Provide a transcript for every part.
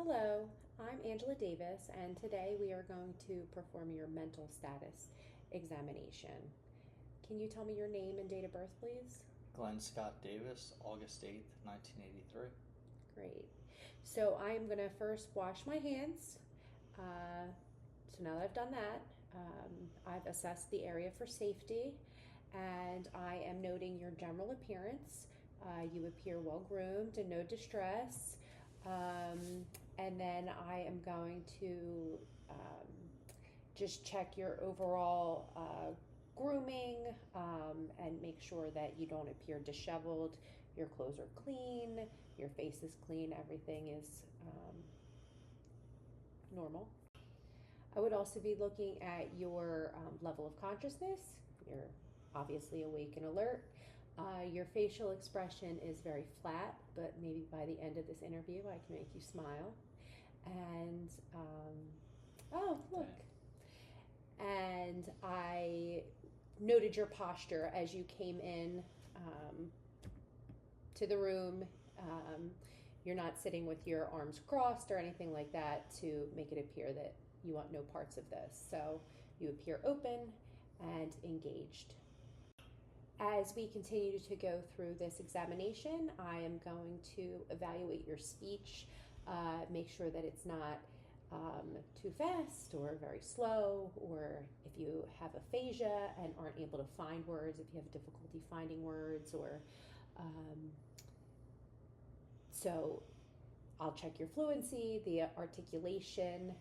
Hello, I'm Angela Davis, and today we are going to perform your mental status examination. Can you tell me your name and date of birth, please? Glenn Scott Davis, August 8th, 1983. Great. So I am going to first wash my hands. So now that I've done that, I've assessed the area for safety, and I am noting your general appearance. You appear well groomed and no distress. And then I am going to just check your overall grooming and make sure that you don't appear disheveled. Your clothes are clean, your face is clean, everything is normal. I would also be looking at your level of consciousness. You're obviously awake and alert. Your facial expression is very flat, but maybe by the end of this interview, I can make you smile. And, oh, look. And I noted your posture as you came in to the room. You're not sitting with your arms crossed or anything like that to make it appear that you want no parts of this. So you appear open and engaged. As we continue to go through this examination, I am going to evaluate your speech, make sure that it's not too fast or very slow, or if you have aphasia and aren't able to find words, if you have difficulty finding words, or so I'll check your fluency, the articulation,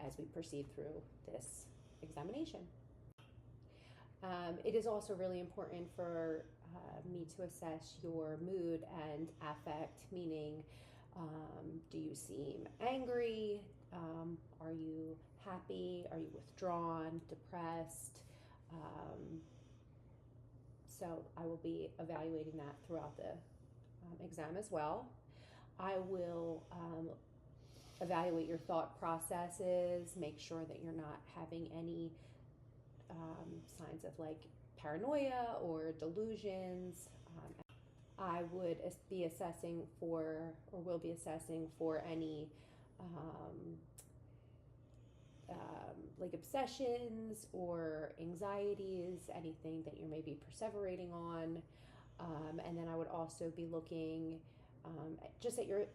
as we proceed through this examination. It is also really important for me to assess your mood and affect, meaning do you seem angry? Are you happy? Are you withdrawn, depressed? So I will be evaluating that throughout the exam as well. I will evaluate your thought processes, make sure that you're not having any signs of like paranoia or delusions. I would be assessing for, or will be assessing for any like obsessions or anxieties, anything that you may be perseverating on. And then I would also be looking just at your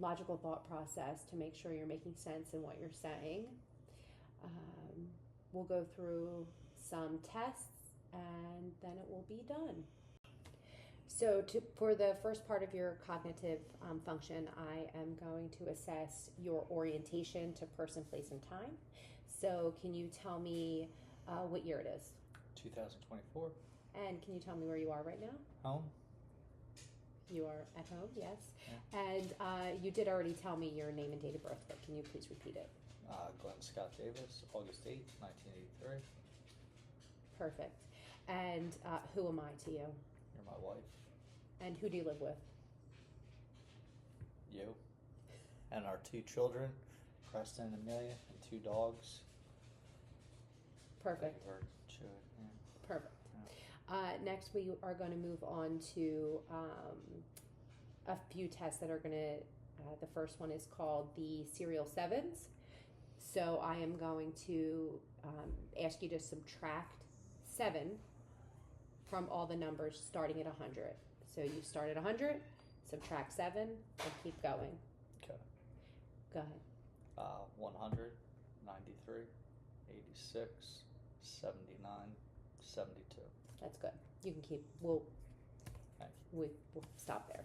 logical thought process to make sure you're making sense in what you're saying. We'll go through some tests and then it will be done. So for the first part of your cognitive function, I am going to assess your orientation to person, place, and time. So can you tell me what year it is? 2024. And can you tell me where you are right now? Home. You are at home, yes. Yeah. And you did already tell me your name and date of birth, but can you please repeat it? Glenn Scott Davis, August 8th, 1983. Perfect. And who am I to you? You're my wife. And who do you live with? You. And our 2 children, Preston and Amelia, and 2 dogs. Perfect. Yeah. Perfect. Yeah. Next, we are going to move on to a few tests that are going to, the first one is called the serial sevens. So I am going to ask you to subtract 7 from all the numbers starting at 100. So you start at 100, subtract 7, and keep going. Okay. Go ahead. 100, 93, 86, 79, 72. That's good. You can keep, we'll stop there.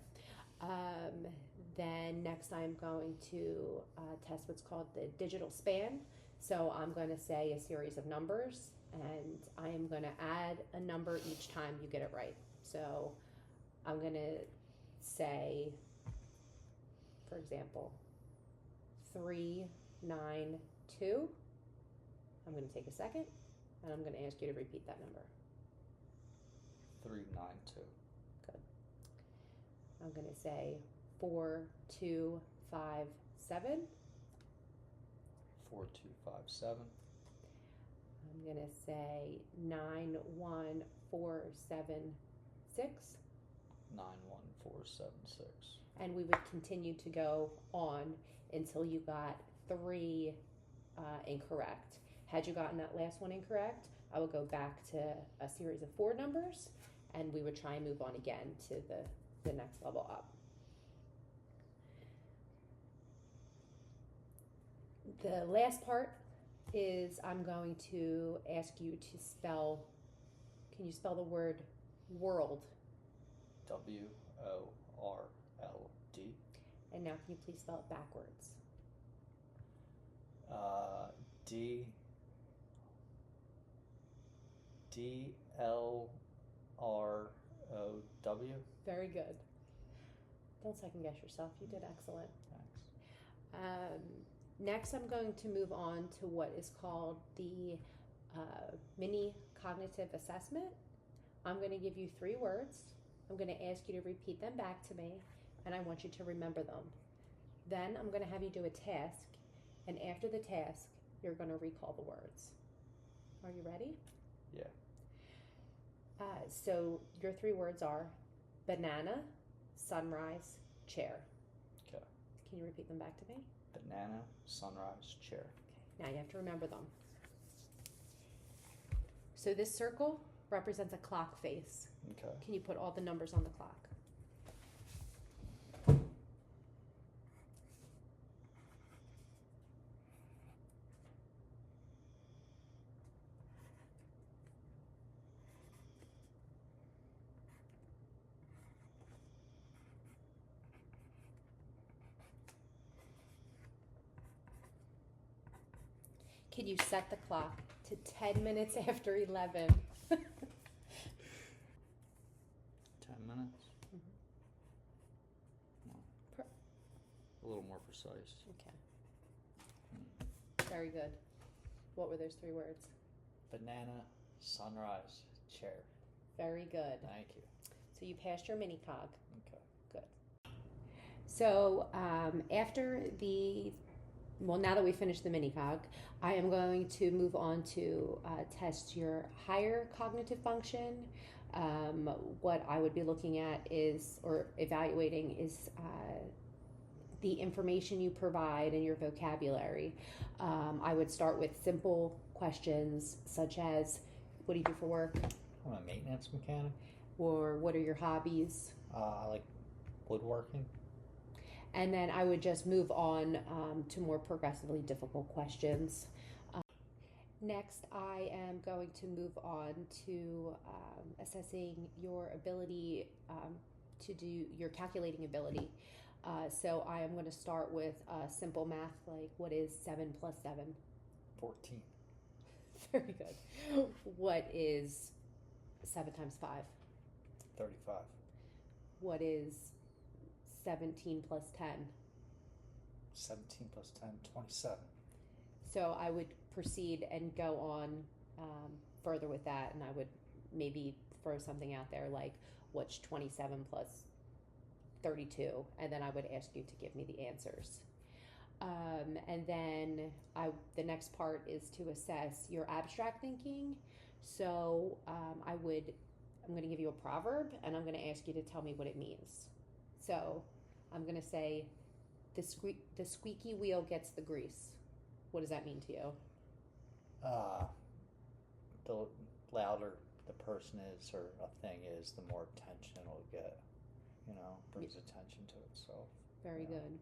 Then next I'm going to test what's called the digital span. So I'm going to say a series of numbers and I am going to add a number each time you get it right. So I'm going to say, for example, 392. I'm going to take a second and I'm going to ask you to repeat that number. 392. Good. I'm going to say 4257. 4257. I'm going to say 91476. 91476. and we would continue to go on until you got 3 incorrect. Had you gotten that last one incorrect, I would go back to a series of 4 numbers, and we would try and move on again to the next level up. The last part is I'm going to ask you to spell, can you spell the word world? WORLD. And now can you please spell it backwards? DLROW. Very good. Don't second guess yourself. You did excellent. Thanks. Next, I'm going to move on to what is called the mini cognitive assessment. I'm going to give you 3 words. I'm going to ask you to repeat them back to me, and I want you to remember them. Then I'm going to have you do a task, and after the task, you're going to recall the words. Are you ready? Yeah. So your 3 words are banana, sunrise, chair. Okay. Can you repeat them back to me? Banana, sunrise, chair. Okay. Now you have to remember them. So this circle represents a clock face. Okay. Can you put all the numbers on the clock? Can you set the clock to 10 minutes after 11? 10 minutes? Per- A little more precise. Okay. Very good. What were those 3 words? Banana, sunrise, chair. Very good. Thank you. So you passed your mini cog. Okay. Good. So now that we finished the mini cog, I am going to move on to test your higher cognitive function. What I would be looking at or evaluating is the information you provide and your vocabulary. I would start with simple questions such as, what do you do for work? I'm a maintenance mechanic. Or what are your hobbies? I like woodworking. And then I would just move on to more progressively difficult questions. Next, I am going to move on to assessing your ability to do your calculating ability. So I am going to start with simple math, like what is 7 plus 7? 14. Very good. What is 7 times 5? 35. What is 17 plus 10? 17 plus 10, 27. So I would proceed and go on further with that, and I would maybe throw something out there like, what's 27 plus 32? And then I would ask you to give me the answers. And then the next part is to assess your abstract thinking. So I'm going to give you a proverb, and I'm going to ask you to tell me what it means. So I'm going to say, the squeaky wheel gets the grease. What does that mean to you? The louder the person is or a thing is, the more attention it'll get. Brings attention to itself. Very good.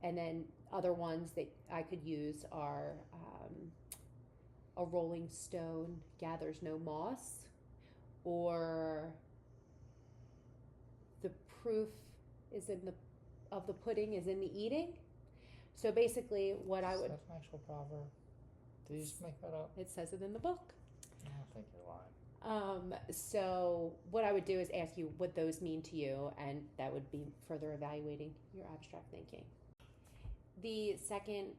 And then other ones that I could use are a rolling stone gathers no moss, or the proof of the pudding is in the eating. So basically what I would... Is that an actual proverb? Did you just make that up? It says it in the book. I don't think you're lying. So what I would do is ask you what those mean to you, and that would be further evaluating your abstract thinking. The second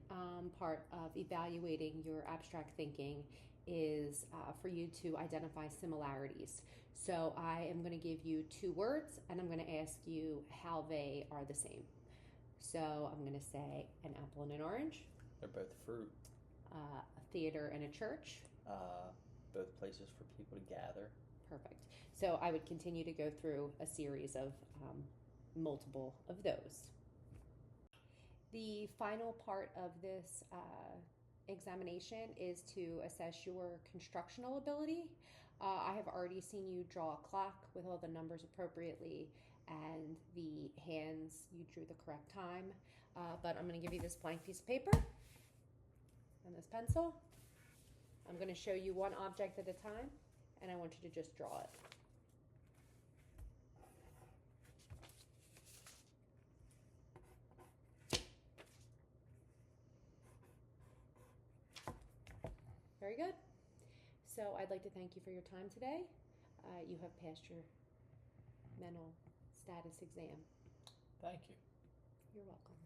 part of evaluating your abstract thinking is for you to identify similarities. So I am going to give you 2 words, and I'm going to ask you how they are the same. So I'm going to say an apple and an orange. They're both fruit. A theater and a church. Both places for people to gather. Perfect. So I would continue to go through a series of multiple of those. The final part of this examination is to assess your constructional ability. I have already seen you draw a clock with all the numbers appropriately, and the hands, you drew the correct time. But I'm going to give you this blank piece of paper and this pencil. I'm going to show you one object at a time, and I want you to just draw it. Very good. So I'd like to thank you for your time today. You have passed your mental status exam. Thank you. You're welcome.